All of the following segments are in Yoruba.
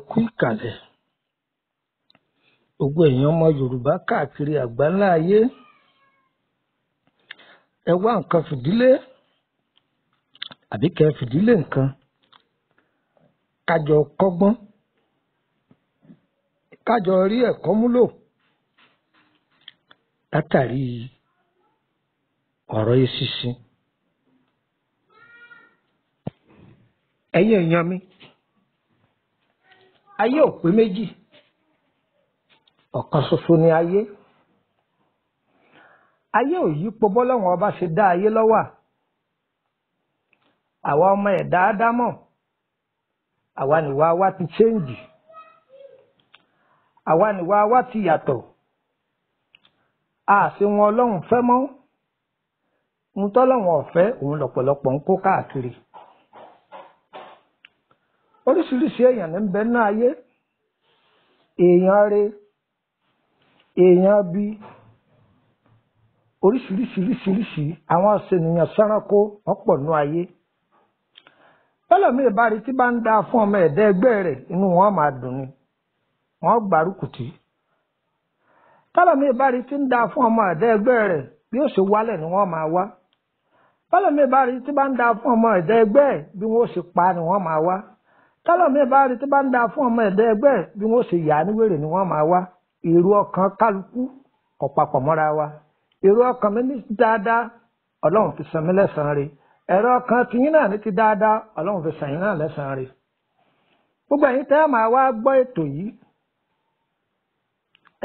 kú ìkàlẹ̀ gbogbo èèyàn ọmọ Yorùbá káàkiri àgbáńlá ayé. Ẹ wá nǹkan fìdílé àbí kẹ́ fìdílé nǹkan kájọ kọ́gbọ́n kájọ rí ẹ̀kọ́ múlò látàrí ọ̀rọ̀ eṣinṣin. Ẹ̀yin èèyàn mi, ayé ò pé méjì, ọ̀kan ṣoṣo ni ayé. Ayé ò yípo bọ́lọ́run ọba ṣe dá ayé lọ́wà. Àwa ọmọ ẹ̀dá Ádámọ̀, àwa nìwà wa ti change, àwa nìwà wa ti yàtọ̀. A sì wọn Ọlọ́run fẹ́ mọ́, ń tọ́lọ́run ọ̀fẹ́ òun lọ̀pọ̀lọpọ̀ ń kó káàkiri. Oríṣiríṣi èèyàn ní ń bẹ náà ayé, èèyàn rere, èèyàn bí, oríṣiríṣiríṣiríṣi àwọn ènìyàn sẹ́ranko ọ̀pọ̀ nú ayé. Bẹ́lẹ̀mí bá rí tí bá ń dá fún ọmọ ẹ̀dá ẹgbẹ́ rẹ̀, inú wọn máa dùn ni, wọ́n gbárùkùtì. Bẹ́lẹ̀mí bá rí tí ń dá fún ọmọ ẹ̀dá ẹgbẹ́ rẹ̀, bí ó ṣe wálẹ̀ ni wọ́n máa wá. Bẹ́lẹ̀mí bá rí tí bá ń dá fún ọmọ ẹ̀dá ẹgbẹ́ bí wọ́n ṣe pa ni wọ́n máa wá. Bẹ́lẹ̀mí bá rí tí bá ń dá fún ọmọ ẹ̀dá ẹgbẹ́ bí wọ́n ṣe yà ní wèrè ni wọ́n máa wá. Èrò ọkàn kálukú kò papọ̀ mọ́ra wa. Èrò ọkàn mi ní ti dáadáa, Ọlọ́run fi san mí lẹ́san rẹ̀. Èrò ọkàn tiyín náà ní ti dáadáa, Ọlọ́run fi san yín náà lẹ́san rẹ̀. Gbogbo ẹ̀yin tẹ́ máa wá gbọ́ ètò yìí,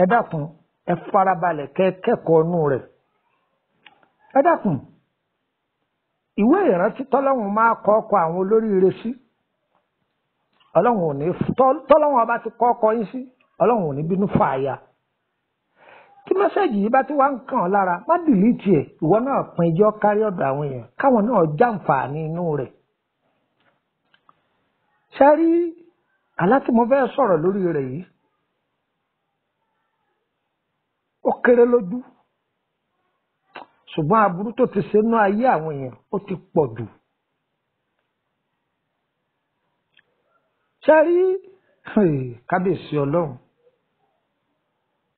ẹ dákun ẹ farabalẹ̀ kẹ́kọ̀ọ́ nú rẹ̀. Ẹ dákun, ìwé ìrántí tọ́lọ́run máa kọ ọkọ àwọn olóríire sí, Ọlọ́run ò ní tọ́lọ́run ọba ti kọ ọkọ yín sí, Ọlọ́run ò ní bínú fàáyà. Tí mẹ́sẹ̀jì yìí bá ti wá ń kàn ọ́ lára, má dìlítì ẹ̀, ìwọ náà pín ijọ́ kárí ọ̀dọ̀ àwọn èèyàn káwọn náà jàǹfààní inú rẹ̀. Ṣé rí àlá tí mo fẹ́ sọ̀rọ̀ lórí rẹ̀ yìí, ó kéré lójú, ṣùgbọ́n aburú tó ti ṣe nú ayé àwọn èèyàn ó ti pọ̀ jù. Ṣé rí kábíyèsí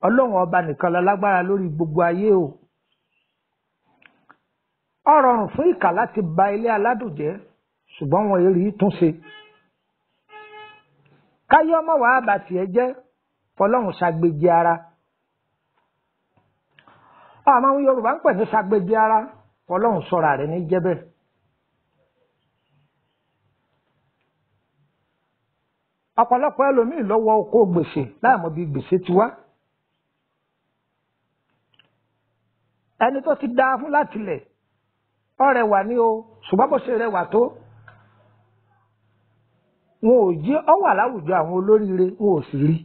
Ọlọ́run ọba nìkan lálágbára lórí gbogbo ayé o. Ó rọrùn fún ìkà láti ba ilé aládùn jẹ́, ṣùgbọ́n wọn èrì tún ṣe. Káyé ọmọ wàá bà tiẹ̀ jẹ́, fọlọ́run ṣàgbéjì ara. Àwọn Yorùbá ń pè ní ṣàgbéjì ara, fọlọ́run sọ̀rọ̀ rẹ̀ ní jẹ́bẹ̀. Ọ̀pọ̀lọpọ̀ ẹlòmíì lọ́wọ́ oko gbèsè láàmú bí gbèsè ti wá. Ẹni tó ti dáa fún láti lẹ̀, ó rẹwà ní o, ṣùgbọ́n bó ṣe rẹwà tó, wọn ò jí ọ wà láwùjọ àwọn olóríire, wọn ò sì rí.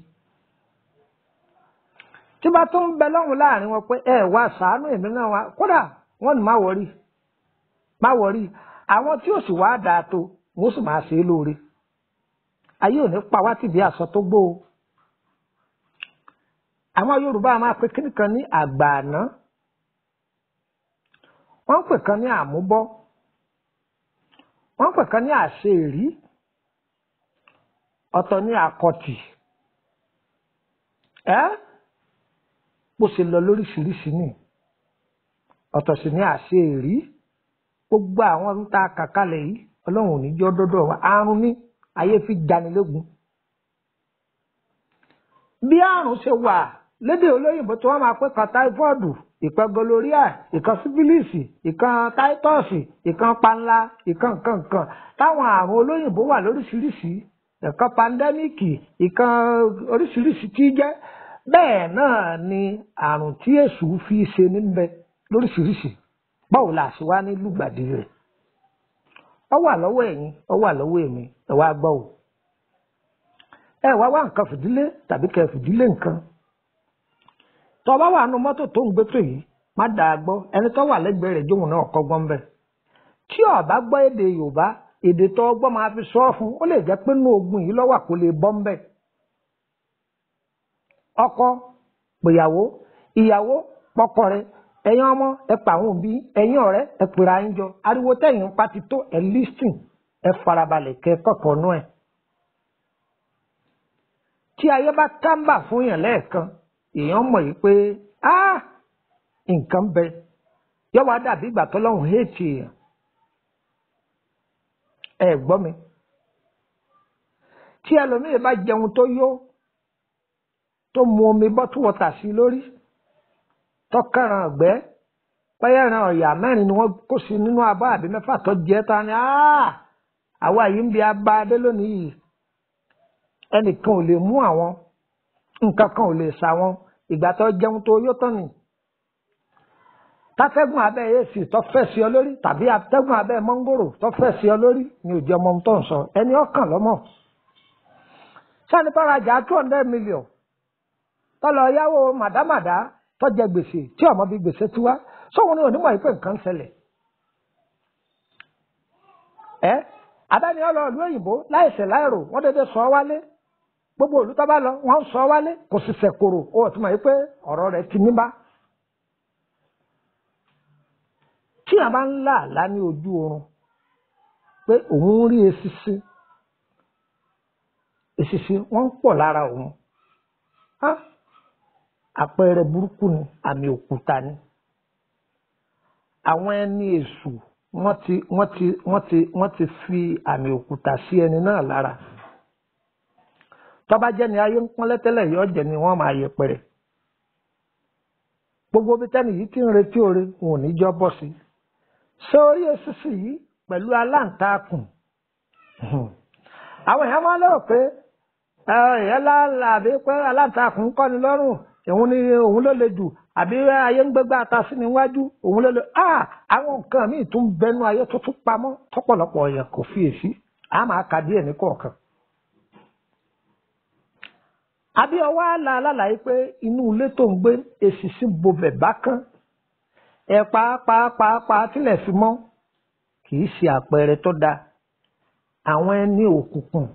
Tí bá tó ń bẹ lọ́hùn láàrin wọn pé ẹ wá ṣàánú èmi náà wá, kódà wọ́n ní má wọrí. Àwọn tí ò sì wá dáa tó, wọ́n sì máa ṣe é lóore. Ayé ò ní pa wá tìbí aṣọ tó gbó o. Àwọn Yorùbá máa pe kíní kan ní àgbà àná, wọ́n pè kan ní àmúbọ́, wọ́n pè kan ní àṣeèrí, ọ̀tọ̀ ní àkọtì. Bó ṣe lọ lóríṣiríṣi ní ọ̀tọ̀ sì ní àṣeèrí. Gbogbo àwọn ń ta kàkálẹ̀ yìí, Ọlọ́run ò ní jọ́ dọ́dọ̀ wa. Àrùn ní ayé fi janilógun. Bí àrùn ṣe wà lédè olóyìnbó tí wọ́n máa pè kan táífọ́ọ̀dù, ìkan gọlóríà, ìkan sífílìsì, ìkan táítọ́ọ̀sì, ìkan panla, ìkan kankan, táwọn àrùn olóyìnbó wà lóríṣiríṣi, ìkan pandẹ́míkì, ìkan oríṣiríṣi tí jẹ́. Bẹ́ẹ̀ náà ni àrùn tí èṣù fi ṣe níbẹ̀ lóríṣiríṣi. Báwo la ṣe wá ní lùgbàdì rẹ̀? Ó wà lọ́wọ́ ẹ̀yin, ó wà lọ́wọ́ èmi, ẹ wá gbọ́ o. Ẹ wá nǹkan fìdílé tàbí kẹ́ fìdílé nǹkan. Tó bá wà nínú mọ́tò tó ń gbé tó yìí, má dàá gbọ́, ẹni tó wà lẹ́gbẹ̀ẹ́ rẹ̀ jóun náà kọ́gbọ́n bẹ̀. Tí ó bá gbọ́ èdè Yorùbá, èdè tó gbọ́ máa fi sọ fún, ó lè jẹ́ pé inú ogun yìí lọ́wọ́ kò lè bọ́ ń bẹ̀. Ọkọ pèyàwó, ìyàwó pọkọ rẹ̀, ẹ̀yin ọmọ ẹ pa àwọn òbí, ẹ̀yin ọ̀rẹ́ ẹ pèrà yín jọ, ariwo tẹ̀yìn ń pa ti tó ẹ lísìn, ẹ farabalẹ̀ kẹ́ kọ́kọ́ nú ẹ̀. tí ayé bá tábà fún yàn lẹ́ẹ̀kan èèyàn mọ̀ yìí pé nǹkan bẹ yọ wá dàbí ìgbà tọ́lọ́run héètì èèyàn. ẹ gbọ́ mi tí ẹlòmíì bá jẹun tó yó tó mu omi bọ́tú wọ́tà sí lórí tọ́kàràn ọ̀gbẹ́ pẹ́yẹ́ràn ọ̀yà mẹ́rin ni wọ́n kó sí nínú abọ́ àbí mẹ́fà tó jẹ́ ta ni àwa yìí ń bi abá adé lónìí yìí ẹnìkan ò lè mú àwọn nǹkan kan ò lè sá wọn ìgbà tó jẹun tó yó tán ni tátẹ́gùn abẹ́ èsì tó fẹ́ sí ọ lórí tàbí atẹ́gùn abẹ́ mọ́ngòrò tó fẹ́ sí ọ lórí ni ò jẹ́ ọmọ tó ń sọ ẹni ọkàn lọ́mọ. sani tó rajà 200 million tọ́lọ yáwó màdámàdá tó jẹ gbèsè tí ọmọ bí gbèsè tú wá sóhun ni onímọ̀ ìpè nǹkan ṣẹlẹ̀. abẹ́ni ọlọ́ọ̀lú òyìnbó láìsẹ̀ láìrò wọ́n dédé sọ wálé gbogbo òlú tó bá lọ wọ́n sọ wálé kò sì sẹ̀kòrò ó tún mọ̀ pé ọ̀rọ̀ rẹ̀ ti níbá. tí a bá ń là lá ní ojú oorun pé òun rí eṣinṣin wọ́n ń pọ̀ lára òun àpẹẹrẹ burúkú ni àmì òkúta ni àwọn ẹni èṣù wọ́n ti fi àmì òkúta sí ẹni náà lára tó bá jẹ́ ni ayé ń pọ́n lẹ́tẹ́lẹ̀ yóò jẹ́ ni wọ́n máa yẹpẹrẹ gbogbo bí tẹ́ni yìí ti ń retí oore wọn ò ní jọ bọ́ sí sórí eṣinṣin yìí pẹ̀lú aláǹtakùn àwọn èèyàn máa lérò pé èèyàn láàbí pé aláǹtakùn kọ́ni lọ́rùn òun ló le jù àbí ayé ń gbégbá ata sí níwájú òun ló le àwọn nǹkan míì tún bẹnu ayé tó tún pamọ́ tọ́pọ̀lọpọ̀ èèyàn kò fiyèsí a máa ka díẹ̀ ní kọ̀ọ̀kan. àbí ọwọ́ àlà alálàyé pé inú ilé tó ń gbé eṣinṣin bobẹ̀ bákan ẹ pàápàá tílẹ̀ fi mọ́ kì í ṣe àpẹẹrẹ tó dáa àwọn ẹni òkùnkùn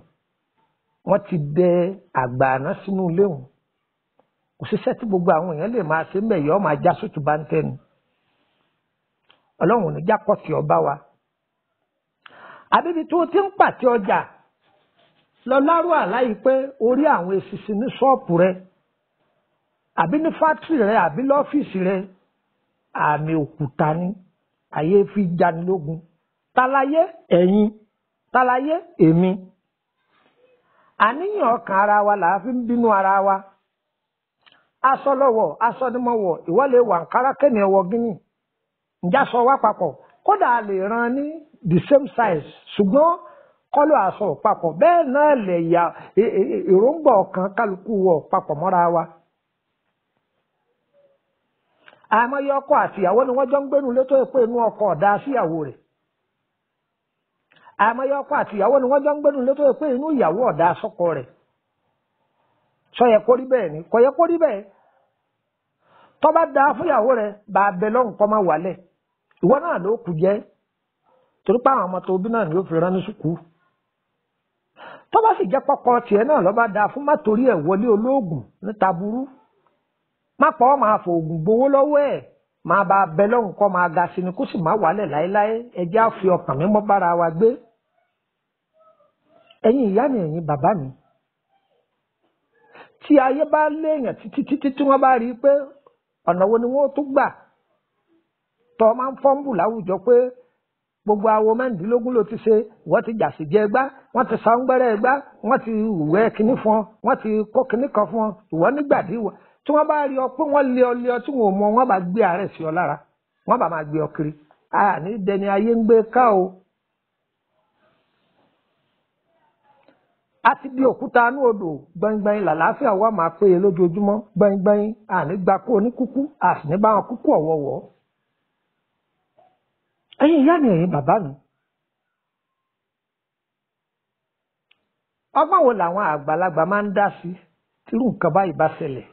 wọ́n ti dẹ àgbààná sínú ilé òun kò síṣẹ́ tí gbogbo àwọn èèyàn lè máa ṣe mẹ́yọ́ ọ́ máa já sótú bá ń tẹ́nu ọlọ́run ò ní jákọ́ tí ọba wa àbíbi tó ti ń pàtẹ ọjà lọ lárú àláyé pé orí àwọn eṣinṣin ní ṣọ́ọ̀pù rẹ àbí ní fátírì rẹ àbí lọ́fíìsì rẹ àmì òkúta ní ayé fi janilógun tálayé ẹ̀yin tálayé èmi àníyàn ọkàn ara wa là á fi ń bínú ara wa aṣọ lọ́wọ́ aṣọ ni mo wọ̀ ìwọ lè wà nkárá kẹ́ni ẹ̀wọ̀ gíní ǹjẹ́ aṣọ wa papọ̀ kódà a lè ran ní the same size ṣùgbọ́n kọ́lọ̀ aṣọ papọ̀ bẹ́ẹ̀ náà lè ya èròǹgbà ọkàn kálukú wọ̀ papọ̀ mọ́ra wa. àmọ́yé ọkọ àti ìyàwó ni wọ́n jọ ń gbénu létò pé inú ọkọ ọ̀dà síyàwó rẹ̀ àmọ́yé ọkọ àti ìyàwó ni wọ́n jọ ń gbénu létò pé inú ìyàwó ọ̀dà sọ́kọ rẹ̀ sọ yẹ kó rí bẹ́ẹ̀ ni kò yẹ kó rí bẹ́ẹ̀ tó bá dáa fún ìyàwó rẹ̀ bá a bẹ lọ́hùn kọ́ máa wálẹ̀ ìwọ náà ló kù jẹ́ torí pé àwọn ọmọ tó bí náà ni ó fi rán ní sùkúù tó bá sì jẹ́ pọ́kọ tiẹ̀ náà lọ́ bá dáa fún má torí ẹ̀ wọlé olóògùn níta burú má pọ̀ máa fò oògùn gbowó lọ́wọ́ ẹ̀ máa bá a bẹ lọ́hùn kọ́ máa ga sí ni kó sì má wálẹ̀ láéláé ẹjẹ́ á fi ọkàn mímọ́ bára wa gbé ẹ̀yin ìyá mi ẹ̀yin bàbá mi tí ayé bá léèyàn títí tí wọ́n bá rí i pé ọ̀nà wo ni wọ́n tó gbà tọ́ máa ń fọ́nbù láwùjọ pé gbogbo awo mẹ́rìndínlógún ló ti ṣe wọ́n ti jà sí jẹ ẹgbá wọ́n ti sa ń gbẹ́rẹ́ ẹgbá wọ́n ti wẹ́ kinní fún ọ wọ́n ti kó kinní kan fún ọ ìwọ nígbàdí wọ tí wọ́n bá rí ọ pé wọ́n lé ọ tí wọ́n mọ wọ́n bá gbé àárẹ̀ sí ọ lára wọ́n bá máa gbé ọ kiri ní dẹni ayé ń gbé ká o. a ti di òkúta inú odò gbẹngbẹng làlàáfíà wa máa péye lójoojúmọ́ gbẹngbẹng ànígbà kó oníkúkú àsìní bá wọn kúkú ọ̀wọ̀wọ̀. ẹ̀yin ìyá mi ẹ̀yin bàbá mi ọgbọ́n wo làwọn àgbàlagbà máa ń dá sí tírú nǹkan báyìí bá ṣẹlẹ̀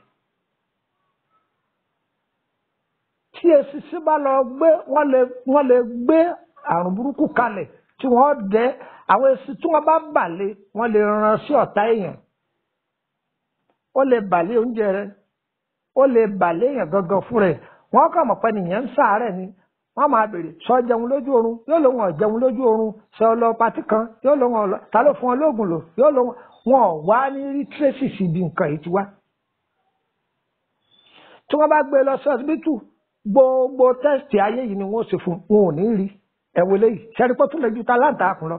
tí eṣinṣin bá lọ gbé wọ́n lè gbé àrùn burúkú kalẹ̀ tí wọ́n dẹ àwọn eṣinṣin tí wọ́n bá bàlẹ̀ wọ́n lè ran sí ọ̀tá èèyàn ó lè bàlẹ̀ oúnjẹ rẹ ó lè bàlẹ̀ èèyàn gangan fún rẹ wọ́n kàn mọ̀ pé nìyẹn ń ṣàárẹ̀ ni wọ́n máa bèrè sọ jẹun lójú oorun yóò lóun ọ̀jẹun lójú oorun sọ lọ patí kan yóò lóun ọ̀lọ́ ta ló fún ọ lóògùn lò yóò lóun wọn ò wá ní rí tracy sí ibi nǹkan yìí ti wá. tí wọ́n bá gbé lọ sí ọsibítù gbogbo tẹ́sítì ayé yìí ni wọ́n ṣe fún wọn ò ní rí ẹ̀wọ̀ léyìí ṣẹ́rípọ́ tún lè ju ta láǹtàkùn lọ.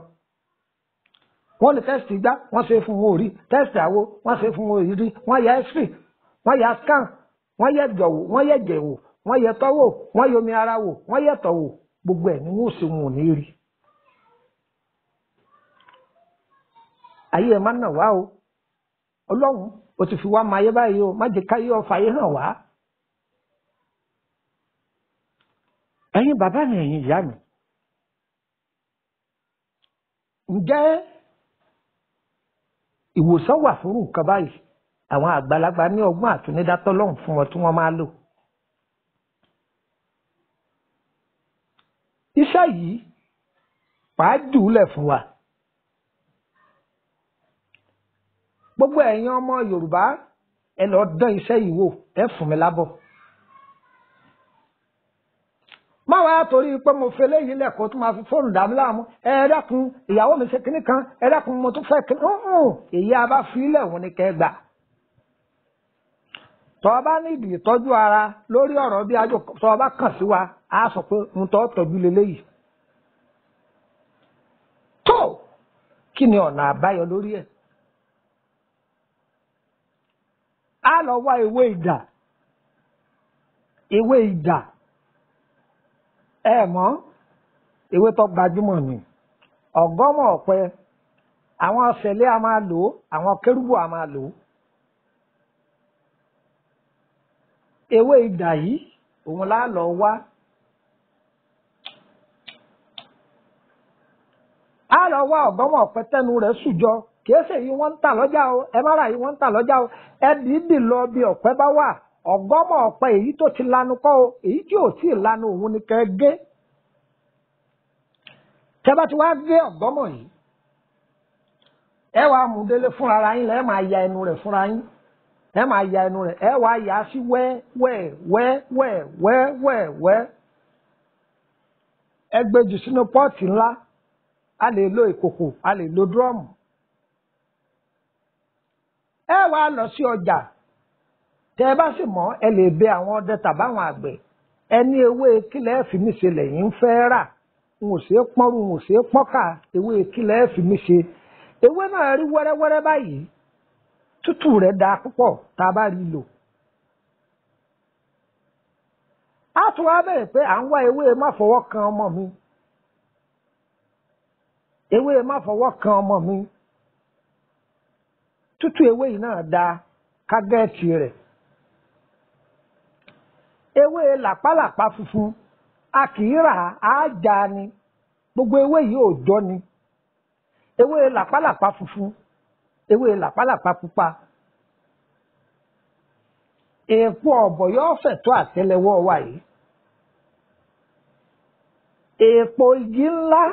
wọ́n ní tẹ́sítì gbá wọ́n ṣe fún wọn ò rí tẹ́sítì àwo wọ́n ṣe fún wọn ò rí wọ́n ya x-ray wọ́n ya scan wọ́n yẹ jọ̀wò wọ́n yẹ jẹ̀wò wọ́n yẹ tọ́wò wọ́n yẹ omi ara wò wọ́n yẹ tọ̀wò gbogbo ẹ̀ ni wọ́n ṣe wọn ò ní rí. ayé ẹ̀ má nà wá o ọlọ́run o ti fi wá máa yé báyìí o má jẹ́ káyé ọ̀fà yé hàn wá. ẹ̀yin bàbá mi ẹ̀yin ìyá mi ǹjẹ́ ìwòsàn wà fún nǹkan báyìí àwọn àgbàlagbà ní ọgbọ́n àtúndá tọ́lọ́run fún wọn tí wọ́n máa lò. iṣẹ́ yìí pàá jùúlẹ̀ fún wa. gbogbo ẹ̀yin ọmọ Yorùbá ẹ lọ dán iṣẹ́ yìí wò ẹ fún mi lábọ̀. má wàá torí pé mo fẹ́ léyìí lẹ́kọ̀ọ́ tó máa fi fóònù dàmú láàmú ẹ dákun ìyàwó mi ṣe kinní kan ẹ dákun mo tún fẹ́ kinní èyí a bá fi ilẹ̀ wọn ni kẹ́ gbà. tọ́ ọ bá nídìí ìtọ́jú ara lórí ọ̀rọ̀ bí ajó tọ́ ọ bá kàn sí wa á sọ pé ń tọ́ tọ́jú leléyìí. tó kí ni ọ̀nà àbáyọ lórí ẹ̀? á lọ wá ewé idà ẹ mọ̀ ewé tó gbajúmọ̀ ni ọ̀gọ́mọ̀ ọ̀pẹ àwọn ọ̀sẹ̀lẹ̀ a máa lò ó àwọn kérúbù a máa lò ó. ewé idà yìí òun lá lọ wá. á lọ wá ọ̀gọ́mọ̀ ọ̀pẹ tẹnu rẹ̀ sùjọ kìí ṣe yìí wọ́n ń tà lọ́jà o ẹ má ra yìí wọ́n ń tà lọ́jà o ẹ dìídì lọ bí ọ̀pẹ bá wà ọ̀gọ́mọ̀ ọ̀pẹ èyí tó ti lanu kọ́ o èyí tí ò tí ì lanu òun ni kẹ́ gé. tẹ́ bá ti wá gé ọ̀gọ́mọ̀ yìí ẹ wàá mú délé fúnra ara yín lẹ́ máa ya ẹnu rẹ̀ fúnra yín ẹ máa ya ẹnu rẹ̀ ẹ wàá yà á sí wẹ́ẹ́ ẹ gbé jù sínú pọ́ọ̀tì ńlá a lè lo ìkòkò a lè lo dúrọ́ọ̀mù. ẹ wá lọ sí ọjà tẹ ẹ bá sì mọ̀ ẹ lè bẹ àwọn ọdẹ tàbáwọn àgbẹ̀ ẹni ewé kílẹ̀ fi mí ṣe lẹ́yìn ń fẹ́ rà n ò ṣe é pọ́nrú n ò ṣe é pọ́nkà ewé kílẹ̀ fi mí ṣe ewé náà rí wẹ́rẹ́wẹ́rẹ́ báyìí tútù rẹ̀ dáa púpọ̀ tá a bá rí lò. a tún wá bẹ̀rẹ̀ pé à ń wá ewé má fọwọ́ kan ọmọ mi ewé má fọwọ́ kan ọmọ mi tútù ewé yìí náà dáa kágẹ́ẹ̀tì rẹ̀. ewé làpálàpá funfun a kì í rà á já ni gbogbo ewé yìí ò jọ ni ewé làpálàpá funfun ewé làpálàpá pupa èèpo ọ̀bọ̀ yóò fẹ̀ tó àtẹ́lẹwọ́ wa yìí èèpo igi ńlá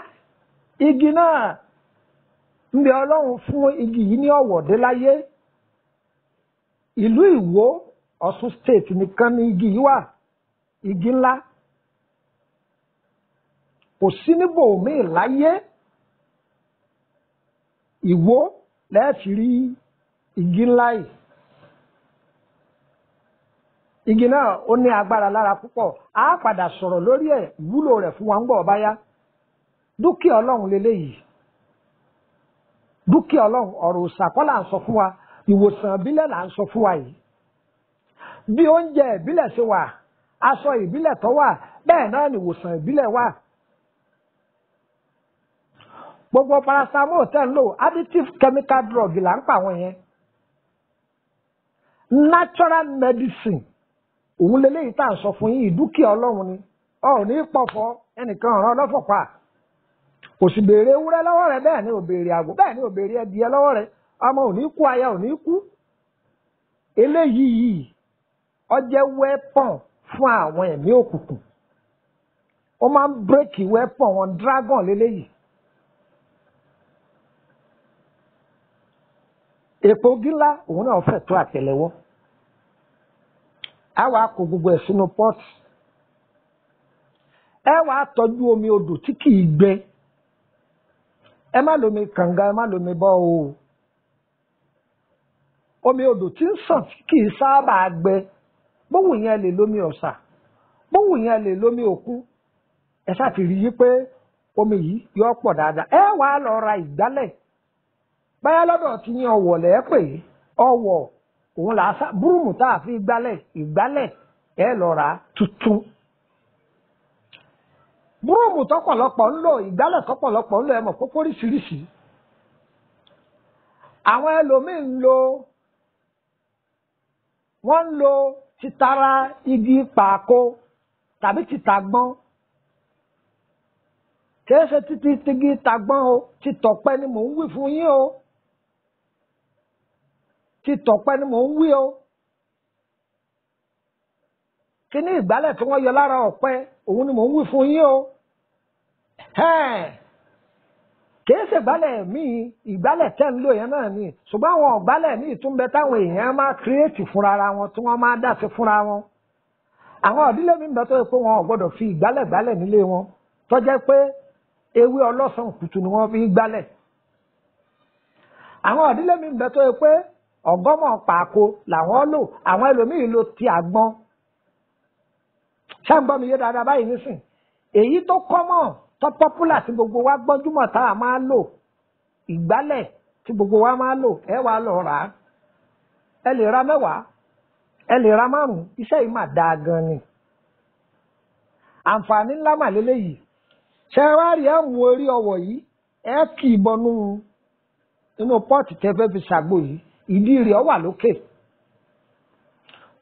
igi náà ń bẹ Ọlọ́run fún igi yìí ní ọ̀wọ̀dé láyé ìlú Ìwó Ọ̀ṣun state nìkan ní igi yìí wà igi ńlá kò sí níbòmíì láyé Ìwó lẹ́ẹ̀tì rí igi ńlá yìí igi náà ó ní agbára lára púpọ̀ á padà sọ̀rọ̀ lórí ẹ̀ ìwúlò rẹ̀ fún wa ń gbọ́ báyá dúkìá Ọlọ́run leléyìí dúkìá Ọlọ́run ọ̀rọ̀ òsàkọ́ là ń sọ fún wa ìwòsàn ìbílẹ̀ là ń sọ fún wa yìí bí oúnjẹ ìbílẹ̀ ṣe wà aṣọ ìbílẹ̀ tó wà bẹ́ẹ̀ náà ni ìwòsàn ìbílẹ̀ wà. gbogbo paracetamol tẹ́ ń lò additive chemical drug là ń pa àwọn yẹn natural medicine òun leléyìí tá à ń sọ fún yín ìdúkìá Ọlọ́run ni ọ ò ní pọ̀fọ́ ẹnìkan ọ̀ràn ọlọ́fọ̀ pa kò sì béèrè ewúrẹ́ lọ́wọ́ rẹ bẹ́ẹ̀ ni ò béèrè àgbò bẹ́ẹ̀ ni ò béèrè ẹdìyẹ lọ́wọ́ rẹ ọmọ ò ní kú aya ò ní kú eléyìí yìí ó jẹ́ weapon fún àwọn ẹ̀mí òkùnkùn ó máa ń bírèkì weapon wọn dragon leléyìí èpo gíńlá òun náà fẹ̀ tó àtẹ́lẹwọ́ á wàá kó gbogbo ẹ̀ sínú pọ́ọ̀tì ẹ wàá tọ́jú omi odò tí kì í gbẹ ẹ má lomi kànga ẹ má lomi bọ́ o omi odò tí ń sàn kì í sábà gbẹ bówù yẹn lè lómi ọ̀sà bówù yẹn lè lómi òkun ẹ ṣáà ti rí i pé omi yìí yọ pọ̀ dáadáa ẹ wàá lọ ra ìgbálẹ̀ báyá lọ́dọ̀ tí yín ọwọ̀ lẹ́ pè é ọwọ̀ òun là á sá búrúmù tá a fi gbálẹ̀ ìgbálẹ̀ ẹ lọ rà á tuntun búrúmù tọ́pọ̀lọpọ̀ ń lò ìgbálẹ̀ tọ́pọ̀lọpọ̀ ń lò ẹ mọ̀ kókó oríṣiríṣi àwọn ẹlòmíín ń lo wọ́n ń lo títara igi pàkó tàbí títàgbọ́n kìí ṣe títí tigi tàgbọ́n o títọ̀pẹ́ ni mò ń wí fún yín o títọ̀pẹ́ ni mò ń wí o kíní ìgbálẹ̀ tí wọ́n yọ lára ọ̀pẹ òun ni mò ń wí fún yín o kìí ṣe ìgbálẹ̀ míì ìgbálẹ̀ tẹ́ ń lò yẹn náà ni ṣùgbọ́n àwọn ìgbálẹ̀ míì tún bẹ táwọn èèyàn máa kírètì fúnra wọn tí wọ́n máa dá sí fúnra wọn àwọn ìdílé mi ń bẹ tó yẹ pé wọn ò gbọ́dọ̀ fi ìgbálẹ̀ gbálẹ̀ nílé wọn tó jẹ́ pé ewé ọlọ́sàn kùtù ni wọ́n fi gbálẹ̀ àwọn ìdílé mi ń bẹ tó yẹ pé ọgọ́mọ̀ pàkó làwọn lò àwọn ẹlòmíì lò ti àgbọn ṣé ń gbọ́ mi yé dáadáa báyìí nísìn èyí tó kọ́mọ̀ tó pọ́pùlà tí gbogbo wa gbọ́njúmọ̀ tá a máa lò ìgbálẹ̀ tí gbogbo wa máa lò ẹ wàá lọ rà á ẹ lè ra mẹ́wàá ẹ lè ra márùn-ún iṣẹ́ yìí mà dáa gan ni àǹfààní ńlá mà lélẹ́yìí ṣe wá rí ẹ mú orí ọwọ̀ yìí ẹ kì í bọnú inú pọ́ọ̀tì tẹ́ fẹ́ fi ṣàgbo yìí ìdí rẹ̀ wà lókè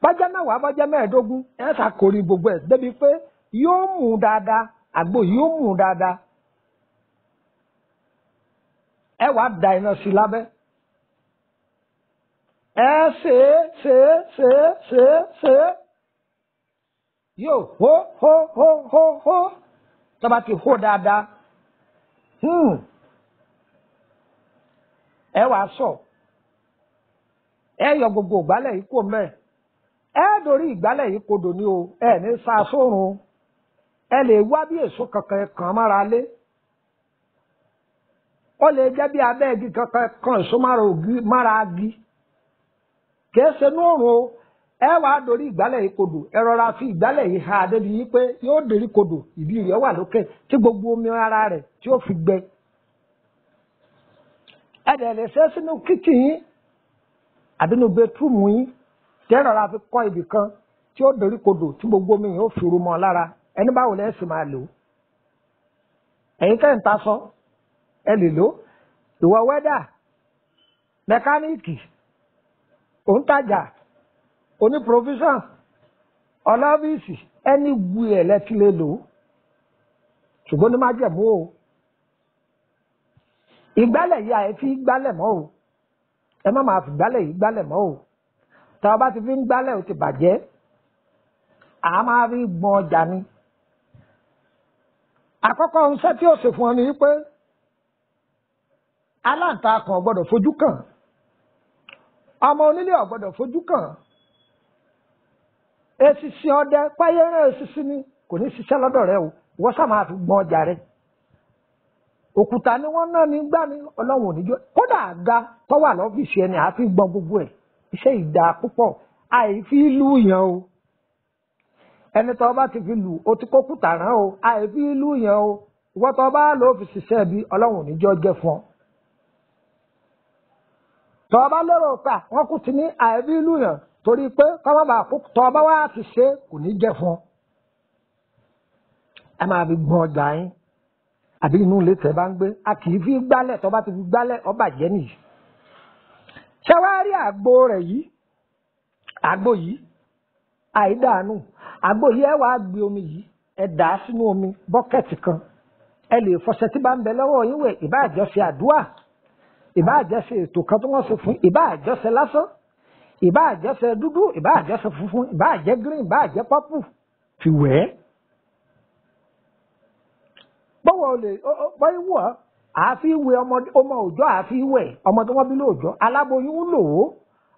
bọ́jẹ́ mẹ́wàá bọ́jẹ́ mẹ́ẹ̀ẹ́dógún ẹ ṣàkórí gbogbo ẹ̀ débi pé yóò mú dáadáa àgbo yóò mú dáadáa ẹ wàá da iná sí lábẹ́ ẹ ṣe yóò hó tó bá ti hó dáadáa ẹ wàá sọ ẹ yọ gbogbo ìgbálẹ̀ yìí kò mẹ́ ẹ dorí ìgbálẹ̀ yìí kodò ní o ẹ ní sá sórun ẹ lè wá bí èso kankan kan mára lé ó lè jẹ́ bí abẹ́ igi kankan kan èso mára agi kìí ṣe ní òrùn o ẹ wàá dorí ìgbálẹ̀ yìí kodò ẹ rọra fi ìgbálẹ̀ yìí ha débi yìí pé yóò dorí kodò ìdí rẹ̀ wà lókè tí gbogbo omi ara rẹ̀ tí ó fi gbẹ ẹ dẹ̀ lè ṣe sínú kíkì yín àbí inú bẹtúrùmù yín tẹ́ rọra fi kọ́ ibì kan tí ó dorí kodò tí gbogbo omi yìí ó fi ru mọ́ lára ẹni báwo lẹ́ sì máa lò ó ẹ̀yin tẹ́ ń ta sọ ẹ lè lò ó ìwọ wẹ́dà mẹkáníìkì òǹtajà oní provision ọlọ́fíìsì ẹni wu ẹ̀ lẹ́tí lè lò ó ṣùgbọ́n ní má jẹ̀mú o ìgbálẹ̀ yìí àìfi gbálẹ̀ mọ́ o ẹ má máa fi gbálẹ̀ yìí gbálẹ̀ mọ́ o tá a bá ti fi ń gbálẹ̀ o ti bàjẹ́ a máa fi gbọ́n ọjà ni àkọ́kọ́ iṣẹ́ tí ó ṣe fún ọ ni wípé aláǹtakùn ò gbọ́dọ̀ fojú kàn ọmọ onílé ò gbọ́dọ̀ fojú kàn eṣinṣin ọdẹ páyẹ́rẹ́ eṣinṣin ni kò ní ṣiṣẹ́ lọ́dọ̀ rẹ o wọ́n sá máa fi gbọ́n ọjà rẹ òkúta ni wọ́n náà ní gbá ní ọlọ́run òníjọ́ kódà àga tó wà lọ́fíìsì ẹni àfi gbọ́n gbogbo ẹ̀ iṣẹ́ ìdá púpọ̀ àìfi lù yàn o ẹni tó bá ti fi lù ó ti kókúta rán o àìfi lù yàn o ìwọ́n tó bá lò ó fi ṣiṣẹ́ bí ọlọ́run òníjọ́ jẹ́ fún ọ tó bá lérò pé wọ́n kú ti ní àìfi lù yàn torí pé kọ́mọ́ bá kú tó bá wá ti ṣe kò ní jẹ́ fún ọ ẹ máa fi gbọ́n ọjà yín àbí inú ilé tẹ́ bá ń gbé a kì í fi gbálẹ̀ tó bá ti fi gbálẹ̀ ó bàjẹ́ nìyí ṣé wàá rí àgbo rẹ̀ yìí àgbo yìí àìdànù àgbo yìí ẹ wàá gbé omi yìí ẹ dà á sínú omi bọ́kẹ́tì kan ẹ lè fọṣẹ tí bá ń bẹ lọ́wọ́ yín wẹ̀ ìbá àjọṣe àdúrà ìbá àjọṣe ètò kan tí wọ́n ṣe fún ìbá àjọṣe lásán ìbá àjọṣe dúdú ìbá àjọṣe funfun ìbá àjẹ green ìbá àjẹ pọ́pù fi wẹ̀ ẹ́ bọ́wọ́ lè bọ́yì wọ̀ àfi wẹ̀ ọmọ òòjọ́ àfi wẹ̀ ọmọ tí wọ́n bí lóòjọ́ aláboyún lò ó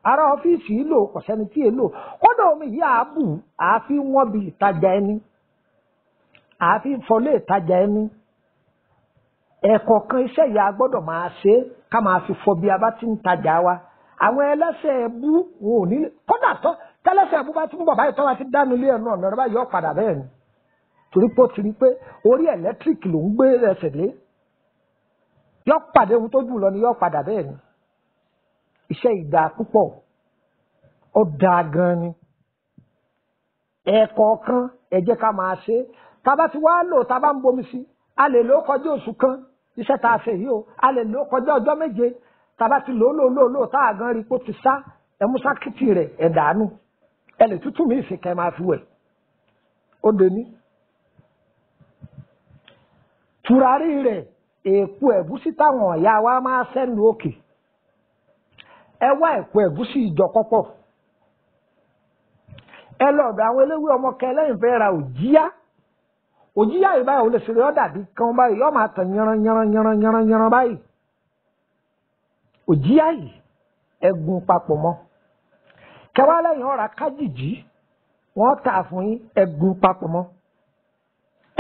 ará ọ́fíìsì lò kò sẹ́ni tí è lò kódà omi yìí àábù àfi wọ́n bí ìtajà ẹni àfi fọlé ìtajà ẹni ẹ̀kọ̀ọ̀kan iṣẹ́ yìí a gbọ́dọ̀ máa ṣe ká máa fi fọ bí a bá ti ń tajà wa àwọn ẹlẹ́sẹ̀ ẹbú wọn ò ní kódà tẹ́lẹ́sẹ̀ ẹbú bá tún bọ̀ báyìí tó bá ti dánú ilé ẹnu ọ̀nà rẹ báyìí yọ padà bẹ́ẹ̀ ni torí pé ó ti rí pé orí ẹ̀lẹ́tíríkì ló ń gbé ẹsẹ̀ lé yọ pàdé ohun tó jù lọ ni yọ padà bẹ́ẹ̀ ni iṣẹ́ ìdá púpọ̀ ó dáa gan ni ẹ̀ẹ̀kọ̀ọ̀kan ẹ jẹ́ ká máa ṣe tá a bá ti wá lò tá a bá ń bomi sí a lè lò ó kọjá oṣù kan iṣẹ́ tá a ṣe yìí o a lè lò ó kọjá ọjọ́ méje tá a bá ti lò ó tá a gan rí pé ó ti sá ẹ mú sákìtì rẹ̀ ẹ̀ dànù ẹ lè tútù mí ìsìnkẹ́ máa fi wẹ̀ ó dé ní. Tùràrí rẹ̀ èèpo ẹ̀gúsí táwọn ọ̀yá wa máa sẹ́nu òkè ẹ wá èèpo ẹ̀gúsí ìjọ pọ́pọ̀ ẹ lọ́dọ̀ àwọn eléwé ọmọ kẹlẹ́yìn fẹ́ ra òjíyá yìí báyìí ò lè ṣeré ọ́ dàbí kan báyìí yọ́ máa tàn yanran báyìí òjíyá yìí ẹ̀gún papọ̀ mọ́ kẹwàá lẹ́yìn ọ̀rá kájìjì wọ́n tà fún yín ẹ̀gún papọ̀ mọ́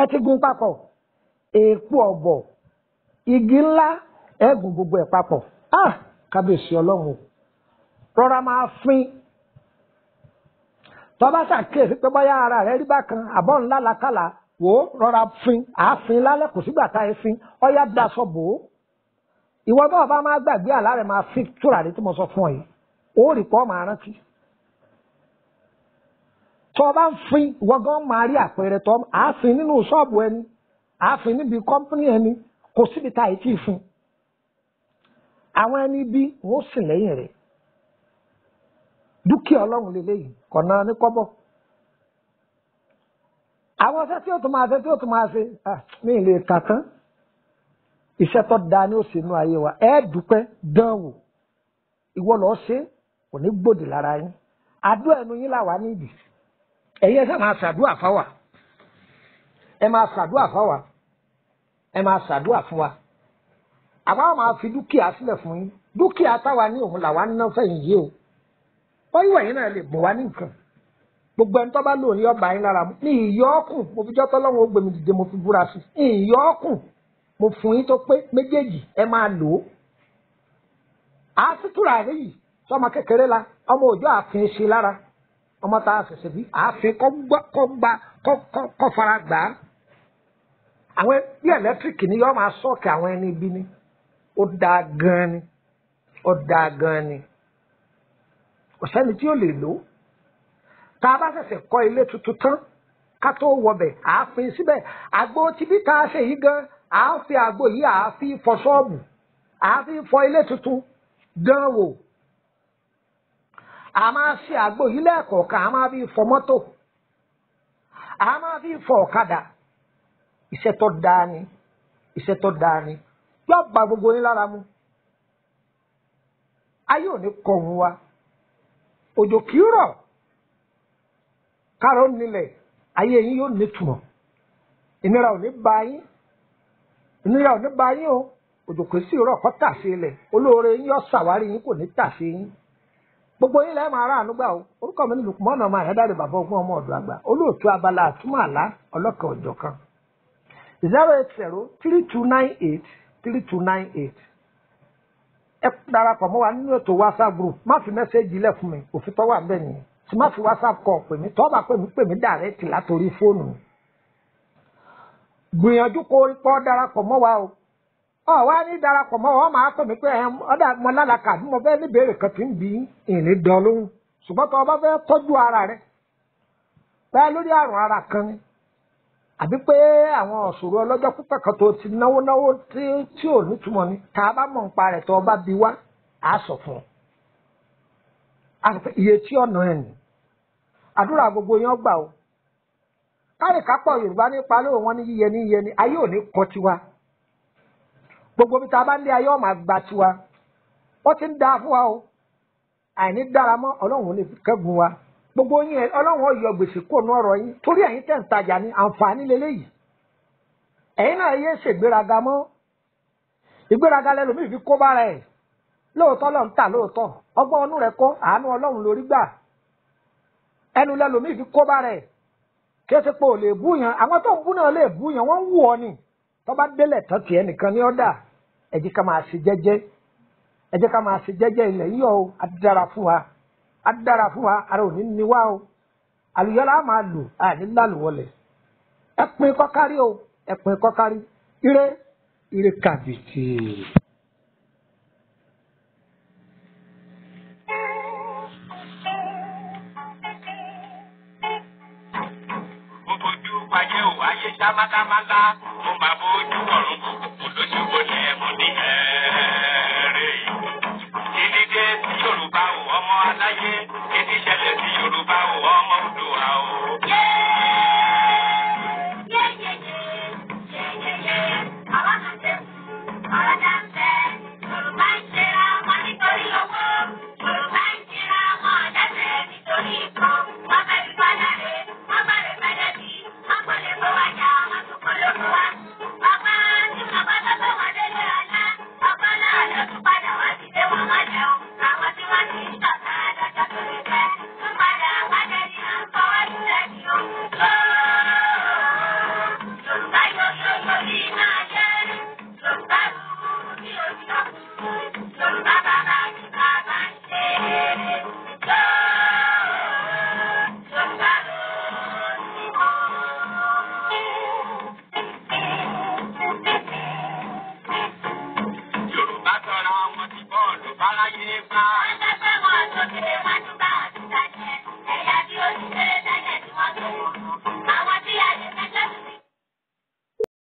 ẹ ti gún papọ̀ èèpo ọ̀bọ̀ igi ńlá ẹ̀gún gbogbo ẹ̀ papọ̀ kábíyèsí ọlọ́run rọra máa fín tọ́ba ṣàkíyèsí pé bóyá ara rẹ̀ rí bákan àbọ̀ ńlá làkàlà wò ó rọra fín àáfin lálẹ́ kò sígbà tá ẹ fín ọyá daṣọ bò ó ìwọ tó o bá máa gbàgbé àlá rẹ̀ máa fi tùràrí tí mo sọ fún ọ yìí ó rí pọ́ máa rántí tó o bá ń fín ìwọ gan máa rí àpẹẹrẹ tó àáfin nínú ṣọ́ọ̀bù ẹni àáfin níbi kọ́mpínì ẹni kò síbi tá ì tí ì fín àwọn ẹni bí wọn ó sì lẹ́yìn rẹ̀ dúkìá ọlọ́run lélẹ́yìí kọ̀nà ní kọ́bọ̀ àwọn ọ̀sẹ̀ tí ó tún máa ṣe ní ilé ìka tán iṣẹ́ tó dáa ní òsì inú ayé wa ẹ dúpẹ́ dán wò ìwọ lọ́ọ́ ṣe kò ní gbòdì lára yín àdúrà ẹnu yín làwa níbi ẹ̀yin ẹ̀sẹ̀ máa ṣàdúrà fáwà ẹ máa ṣàdúrà fáwà ẹ máa ṣàdúrà fún wa àwa máa fi dúkìá sílẹ̀ fún yín dúkìá táwa ní òun làwa ń ná fẹ̀yìn yìí o wọ́n yíwọ̀ yín náà lè bọ̀ wá ní nǹkan gbogbo ẹni tó bá lò ní ọba yín lára ní ìyọ́kùn mo fi jọ́tọ́ lọ́wọ́ ó gbèmí dìde mo fi búra sí ìyọ́kùn mo fún yín tó pé méjèèjì ẹ máa lò ó àásìtúrà rí yìí sọmọ kékeré la ọmọ òjò àfin ṣe lára ọmọ tá a ṣẹ̀ṣẹ̀ bí àfin kọ́ fara gbà á àwọn bí ẹ̀lẹ́tíríkì ni yọ́ máa sọ́ọ̀kì àwọn ẹni ibi ni ó dáa gan ni ó dáa gan ni kò sẹ́ni tí ó lè lò ó tá a bá ṣẹ̀ṣẹ̀ kọ́ ilé tuntun tán ká tó wọbẹ̀ àáfin síbẹ̀ àgbo tibí tá a ṣe yìí gan àáfin àgbo yìí àáfin fọ ṣọ́ọ̀bù àáfin fọ ilé tuntun dán wò a máa ṣe àgbo yìí lẹ́ẹ̀kọ̀ọ̀kan a máa fi fọ mọ́tò a máa fi fọ ọ̀kadà iṣẹ́ tó dáa ni iṣẹ́ tó dáa ni yóò bá gbogbo yín lára mu ayé ò ní kọ̀ ọ̀hún wa òjò kì í rọ̀ kárọ̀ nílẹ̀ ayé yín yóò nítumọ̀ ìnira ò ní bá yín o òjò kò sí rọ̀ kọ́ tà sí ilẹ̀ olóore yín yóò ṣàwárí yín kò ní tà sí yín gbogbo yín lẹ́ẹ̀ máa ráàánú gbà o orúkọ mi ní Lùkùmọ́nà ọmọ àyádáre bàbá ọgbọ́n ọmọ ọ̀dọ̀ àgbà olóòtú abala àtúmọ̀ àlá ọlọ́kan òjọ̀kan 08032983298 ẹ darapọ̀ mọ́ wa nínú ètò WhatsApp group má fi mẹ́sẹ́ẹ̀jì lẹ̀ fún mi òfin tọ́wọ́ àbẹ́ nìyẹn tí má fi WhatsApp kọ pè mí tọ́ bá pè mí dàrẹ́tì látòrí fóònù mi gbìyànjú kó rí pọ́ darapọ̀ mọ́ wa o ọ wá ní darapọ̀ mọ́ wa máa pè mí pé ọ̀dà mọ́ lálàkà bí mo fẹ́ níbèrè kan tí ń bí ìní dán lóhùn ṣùgbọ́n tó o bá fẹ́ tọ́jú ara rẹ báyà lórí àrùn ara kan ni àbí pé àwọn ọ̀ṣọ́rọ̀ ọlọ́jọ́ pípẹ́ kan tó ti náwó tí ò nítumọ̀ ni tá a bá mọ̀ nípa rẹ̀ tó o bá bi wá á sọ fún ọ iye tí ọ̀nà ẹ̀ nì àdúrà gbogbo yẹn gbà o káríkápọ̀ Yorùbá nípa lóò wọn ní yíyẹ ní ayé ò ní kọ́ tiwa gbogbo bí tá a bá ní ayé ọ̀mà gba tiwa wọ́n ti ń da fún wa o àìní dára mọ́ Ọlọ́run lè fi kẹ́gun wa gbogbo yín Ọlọ́run yọ gbèsè kó nú ọ̀rọ̀ yín torí ẹ̀yin tẹ̀ ń tajà ní àǹfààní lélẹ́yìí ẹ̀yin náà yé ṣègbéraga mọ́ ìgbéraga lẹ́lòmíì fi kó bára ẹ̀ lóòótọ́ lọ́n tà lóòótọ́ ọgbọ́n ọnú rẹ̀ kọ́ àánú Ọlọ́run lórí gbà ẹnu lẹ́lòmíì fi kó bára ẹ̀ kí ẹ ti pé ò lè bú yàn àwọn tó ń bú náà lè bú yàn wọ́n ń wù ọ ni tó bá délẹ̀ tán tiẹ̀ nìkan ní ọ̀dà ẹ̀jí ká máa ṣe jẹ́jẹ́ ẹ jẹ́ ká máa ṣe jẹ́jẹ́ ilẹ̀ yíyọ o á dára fún wa ara ò ní ní wá o àlùyọ́lá máa lò àní lálùwọlẹ̀ ẹ pín kọ́kárí o ẹ pín kọ́kárí ire kàbìtì. Ayé ò wáyé sámákámáká, mo máa bójú ọ̀run kòkòkò lóṣùwò ní ẹ̀mú ní ẹ̀ẹ́rẹ́ yìí. Kíní dé sí Yorùbá ò ọmọ aláyé, kíní ṣẹlẹ̀ sí Yorùbá ò ọmọ Oòduà o. Àwọn kan ṣe ọ̀rọ̀ dáńtẹ́, Yorùbá ń ṣe ra wọn nítorí owó, Yorùbá ń ṣe ra wọn ọ̀dẹ́sẹ̀ nítorí ìkan, wọ́n fẹ́ fi padà rè, wọ́n bá rè pẹ́lẹ́ bí. Báláyé bá.